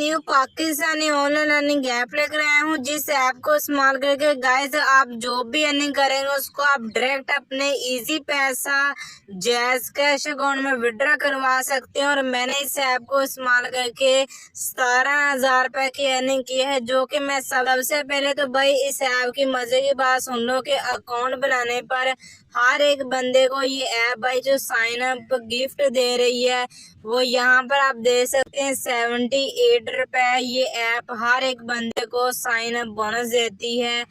New Pakistani online earning app लेकर आया हूँ, जिस ऐप को इस्तेमाल करके गाइस आप जो भी अर्निंग करेंगे उसको आप डायरेक्ट अपने इजी पैसा जैज़ कैश अकाउंट में विड्रॉ करवा सकते हैं। और मैंने इस ऐप को इस्तेमाल करके 17,000 रुपए की अर्निंग की है, जो कि मैं सबसे पहले तो भाई इस ऐप की मजे की बात सुन लो कि अकाउंट बनाने पर हर एक बंदे को ये ऐप भाई जो साइन अप गिफ्ट दे रही है वो यहाँ पर आप देख सकते हैं 78 रुपए ये ऐप हर एक बंदे को साइन अप बोनस देती है।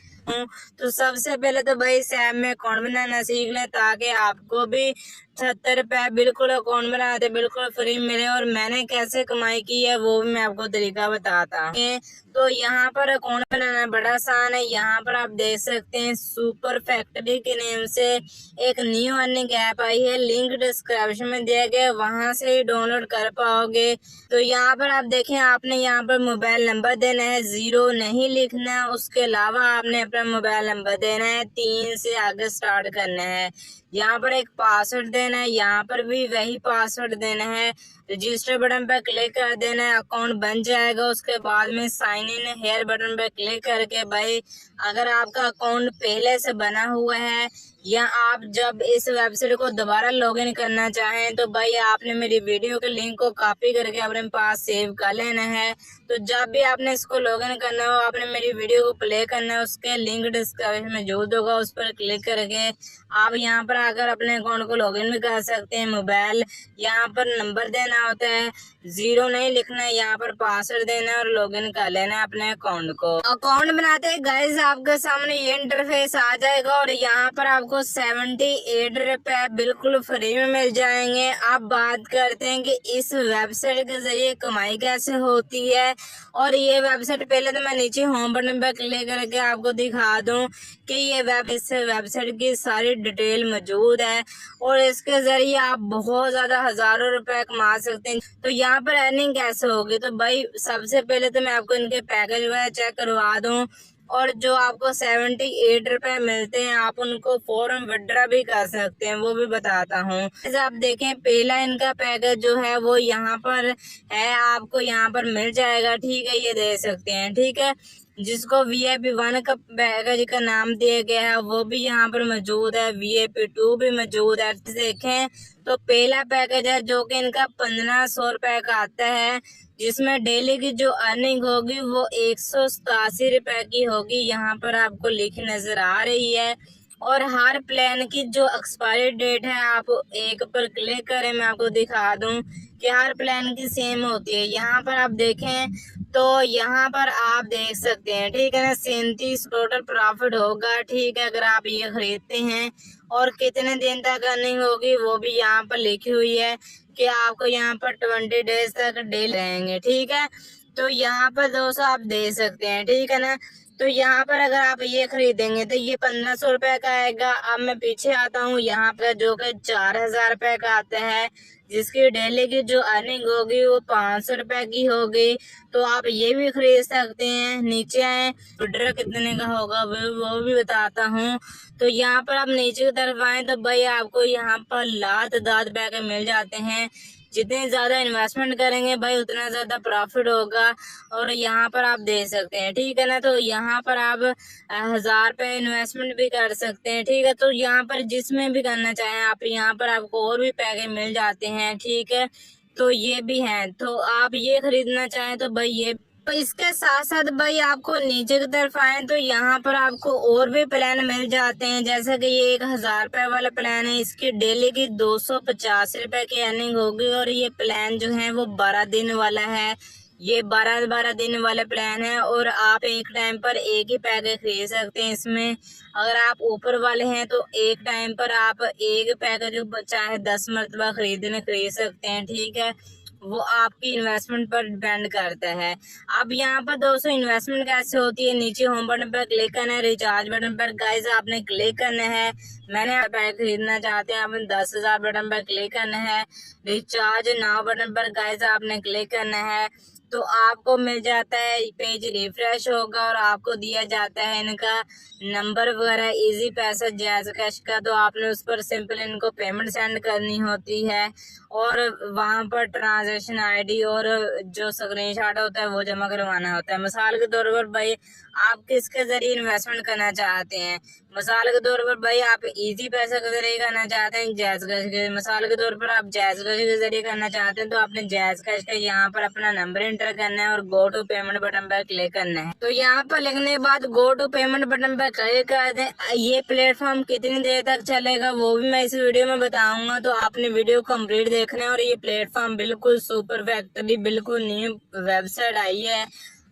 तो सबसे पहले तो भाई इस ऐप में अकाउंट बनाना सीख लें ताकि आपको भी 70 रुपए बिल्कुल अकाउंट बनाते बिल्कुल फ्री मिले। और मैंने कैसे कमाई की है वो भी मैं आपको तरीका बताता हूँ। तो यहाँ पर अकाउंट बनाना बड़ा आसान है। यहाँ पर आप देख सकते हैं सुपर फैक्ट्री के नेम से एक न्यू अर्निंग ऐप आई है, लिंक डिस्क्रिप्शन में दिया गया, वहां से ही डाउनलोड कर पाओगे। तो यहाँ पर आप देखें, आपने यहाँ पर मोबाइल नंबर देना है, 0 नहीं लिखना है। उसके अलावा आपने अपना मोबाइल नंबर देना है, 3 से आगे स्टार्ट करना है। यहाँ पर एक पासवर्ड देना है, यहाँ पर भी वही पासवर्ड देना है। रजिस्टर बटन पर क्लिक कर देना है, अकाउंट बन जाएगा। उसके बाद में साइन इन हेयर बटन पर क्लिक करके भाई अगर आपका अकाउंट पहले से बना हुआ है या आप जब इस वेबसाइट को दोबारा लॉगिन करना चाहें तो भाई आपने मेरी वीडियो के लिंक को कॉपी करके अपने पास सेव कर लेना है। तो जब भी आपने इसको लॉगिन करना हो आपने मेरी वीडियो को प्ले करना है, उसके लिंक डिस्क्रिप्शन में मौजूद होगा, उस पर क्लिक करके आप यहाँ पर आकर अपने अकाउंट को लॉगिन भी कर सकते हैं। मोबाइल यहाँ पर नंबर देना होता है, 0 नहीं लिखना है, यहाँ पर पासवर्ड देना है और लॉगिन कर लेना है अपने अकाउंट को। अकाउंट बनाते ही गाइस आपके सामने ये इंटरफेस आ जाएगा और यहाँ पर आपको 78 रुपए बिल्कुल फ्री में मिल जाएंगे। अब बात करते हैं कि इस वेबसाइट के जरिए कमाई कैसे होती है। और ये वेबसाइट पहले तो मैं नीचे होम बटन पर क्लिक करके आपको दिखा दूं कि ये इस वेबसाइट की सारी डिटेल मौजूद है और इसके जरिए आप बहुत ज्यादा हजारों रुपए कमा सकते हैं। तो यहाँ पर अर्निंग कैसे होगी, तो भाई सबसे पहले तो मैं आपको इनके पैकेज वगैरह चेक करवा दूं और जो आपको 78 रुपए मिलते हैं आप उनको फौरन विड्रॉ भी कर सकते हैं, वो भी बताता हूँ। जैसे आप देखें पहला इनका पैकेज जो है वो यहाँ पर है, आपको यहाँ पर मिल जाएगा, ठीक है, ये दे सकते हैं, ठीक है, जिसको VIP 1 का पैकेज का नाम दिया गया है वो भी यहाँ पर मौजूद है, VIP 2 भी मौजूद है। देखें तो पहला पैकेज है जो कि इनका 1500 रुपए का आता है, जिसमें डेली की जो अर्निंग होगी वो 187 रुपए की होगी, यहाँ पर आपको लिखी नजर आ रही है। और हर प्लान की जो एक्सपायरी डेट है आप एक पर क्लिक करें, मैं आपको दिखा दूं कि हर प्लान की सेम होती है। यहाँ पर आप देखें तो यहाँ पर आप देख सकते हैं, ठीक है ना, 37 टोटल प्रॉफिट होगा, ठीक है, अगर आप ये खरीदते हैं। और कितने दिन तक अर्निंग होगी वो भी यहाँ पर लिखी हुई है कि आपको यहाँ पर 20 डेज तक डील रहेंगे, ठीक है। तो यहाँ पर दोस्तों आप दे सकते हैं, ठीक है ना। तो यहाँ पर अगर आप ये खरीदेंगे तो ये 1500 रुपए का आएगा। अब मैं पीछे आता हूँ, यहाँ पर जो कि 4000 रुपए का आता है, जिसकी डेली की जो अर्निंग होगी वो 500 रुपए की होगी। तो आप ये भी खरीद सकते हैं। नीचे आए विड्रॉ कितने का होगा वो भी बताता हूँ। तो यहाँ पर आप नीचे की तरफ आए तो भाई आपको यहाँ पर लात पैके मिल जाते हैं। जितने ज्यादा इन्वेस्टमेंट करेंगे भाई उतना ज्यादा प्रॉफिट होगा। और यहाँ पर आप दे सकते हैं, ठीक है ना। तो यहाँ पर आप 1000 रुपए इन्वेस्टमेंट भी कर सकते हैं, ठीक है। तो यहाँ पर जिसमें भी करना चाहें आप, यहाँ पर आपको और भी पैकेज मिल जाते हैं, ठीक है। तो ये भी है, तो आप ये खरीदना चाहें तो भाई ये। तो इसके साथ साथ भाई आपको नीचे की तरफ आए तो यहाँ पर आपको और भी प्लान मिल जाते हैं, जैसे कि ये 1000 रुपए वाला प्लान है, इसकी डेली की 250 रुपए की अर्निंग होगी। और ये प्लान जो है वो 12 दिन वाला है, ये 12 दिन वाला प्लान है। और आप एक टाइम पर एक ही पैकेज खरीद सकते हैं इसमें। अगर आप ऊपर वाले हैं तो एक टाइम पर आप एक पैकेज चाहे 10 मरतबा खरीद सकते हैं, ठीक है। वो आपकी इन्वेस्टमेंट पर डिपेंड करता है। अब यहाँ पर दोस्तों इन्वेस्टमेंट कैसे होती है, नीचे होम बटन पर क्लिक करना है, रिचार्ज बटन पर गाइस आपने क्लिक करना है। मैंने पैक खरीदना चाहते हैं, आपने 10,000 बटन पर क्लिक करना है। रिचार्ज नाउ बटन पर गाइस आपने क्लिक करना है। तो आपको मिल जाता है, पेज रिफ्रेश होगा और आपको दिया जाता है इनका नंबर वगैरह इजी पैसा जैज़ कैश का। तो आपने उस पर सिंपल इनको पेमेंट सेंड करनी होती है और वहां पर ट्रांजैक्शन आईडी और जो स्क्रीनशॉट होता है वो जमा करवाना होता है। मिसाल के तौर पर भाई आप किसके जरिए इन्वेस्टमेंट करना चाहते हैं, मिसाल के तौर पर भाई आप इजी पैसा के जरिए करना चाहते हैं जैज़ कैश के, मिसाल के तौर पर आप जैज़ कैश के जरिए करना चाहते हैं तो आपने जैज़ कैश का यहाँ पर अपना नंबर एंटर करना है और गो टू पेमेंट बटन पर क्लिक करना है। तो यहाँ पर लिखने के बाद गो टू पेमेंट बटन पर क्लिक कर दें। ये प्लेटफॉर्म कितनी देर तक चलेगा वो भी मैं इस वीडियो में बताऊंगा, तो आपने वीडियो कंप्लीट देखना है। और ये प्लेटफॉर्म बिल्कुल सुपर फैक्ट्री बिल्कुल न्यू वेबसाइट आई है,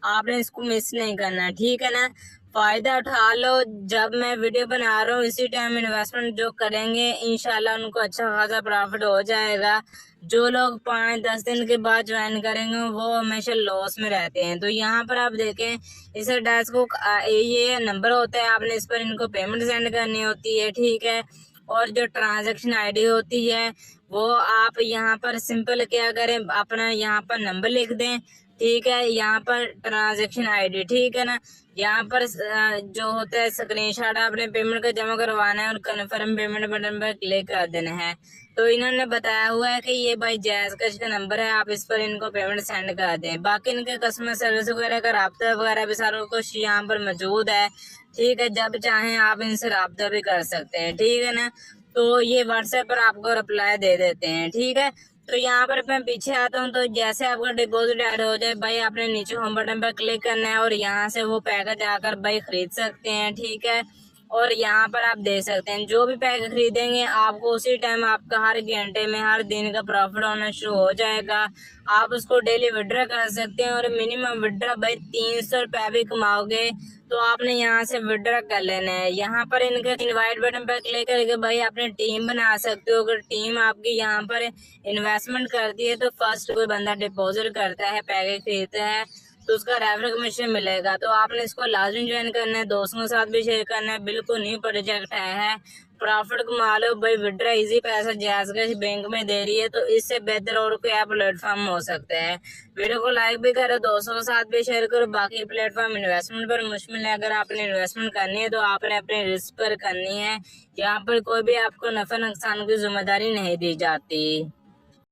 आपने इसको मिस नहीं करना, ठीक है ना। फायदा उठा लो, जब मैं वीडियो बना रहा हूँ इसी टाइम इन्वेस्टमेंट जो करेंगे इंशाल्लाह उनको अच्छा खासा प्रॉफिट हो जाएगा। जो लोग 5-10 दिन के बाद ज्वाइन करेंगे वो हमेशा लॉस में रहते हैं। तो यहाँ पर आप देखें इस डैश को ये नंबर होता है, आपने इस पर इनको पेमेंट सेंड करनी होती है, ठीक है। और जो ट्रांजैक्शन आईडी होती है वो आप यहाँ पर सिंपल क्या करें, अपना यहाँ पर नंबर लिख दें, ठीक है। यहाँ पर ट्रांजैक्शन आईडी, ठीक है ना। यहाँ पर जो होता है स्क्रीनशॉट आपने पेमेंट का जमा करवाना है और कन्फर्म पेमेंट बटन पर क्लिक कर देना है। तो इन्होंने बताया हुआ है कि ये भाई जैज़ कैश का नंबर है, आप इस पर इनको पेमेंट सेंड कर दें। बाकी इनके कस्टमर सर्विस वगैरह का राब्ता वगैरह भी सारा कुछ यहाँ पर मौजूद है, ठीक है। जब चाहें आप इनसे राब्ता भी कर सकते हैं, ठीक है ना। तो ये व्हाट्सएप पर आपको रिप्लाई दे देते हैं, ठीक है। तो यहाँ पर मैं पीछे आता हूँ, तो जैसे आपका डिपॉजिट ऐड हो जाए भाई आपने नीचे होम बटन पर क्लिक करना है और यहाँ से वो पैकेज आकर भाई खरीद सकते हैं, ठीक है। और यहाँ पर आप देख सकते हैं जो भी पैकेज खरीदेंगे आपको उसी टाइम आपका हर घंटे में हर दिन का प्रॉफिट होना शुरू हो जाएगा। आप उसको डेली विड्रॉ कर सकते हैं और मिनिमम विड्रॉ भाई 300 रुपये भी कमाओगे तो आपने यहाँ से विड्रॉ कर लेना है। यहाँ पर इनके इनवाइट बटन पर क्लिक करके भाई अपनी टीम बना सकते हो। अगर टीम आपकी यहाँ पर इन्वेस्टमेंट करती है तो फर्स्ट कोई बंदा डिपॉजिट करता है पैकेज खरीदता है तो उसका रेफरल कमीशन मिलेगा। तो आपने इसको लाजमी ज्वाइन करना है, दोस्तों के साथ भी शेयर करना है। बिल्कुल न्यू प्रोजेक्ट है, प्रॉफिट कमा लो भाई। विड्रॉ इजी पैसा जैज़ कैश बैंक में दे रही है, तो इससे बेहतर और कोई प्लेटफॉर्म हो सकता है। वीडियो को लाइक भी करो, दोस्तों के साथ भी शेयर करो। बाकी प्लेटफॉर्म इन्वेस्टमेंट पर मुश्किल है, अगर आपने इन्वेस्टमेंट करनी है तो आपने अपने रिस्क पर करनी है। यहाँ पर कोई भी आपको नफा नुकसान की जिम्मेदारी नहीं दी जाती।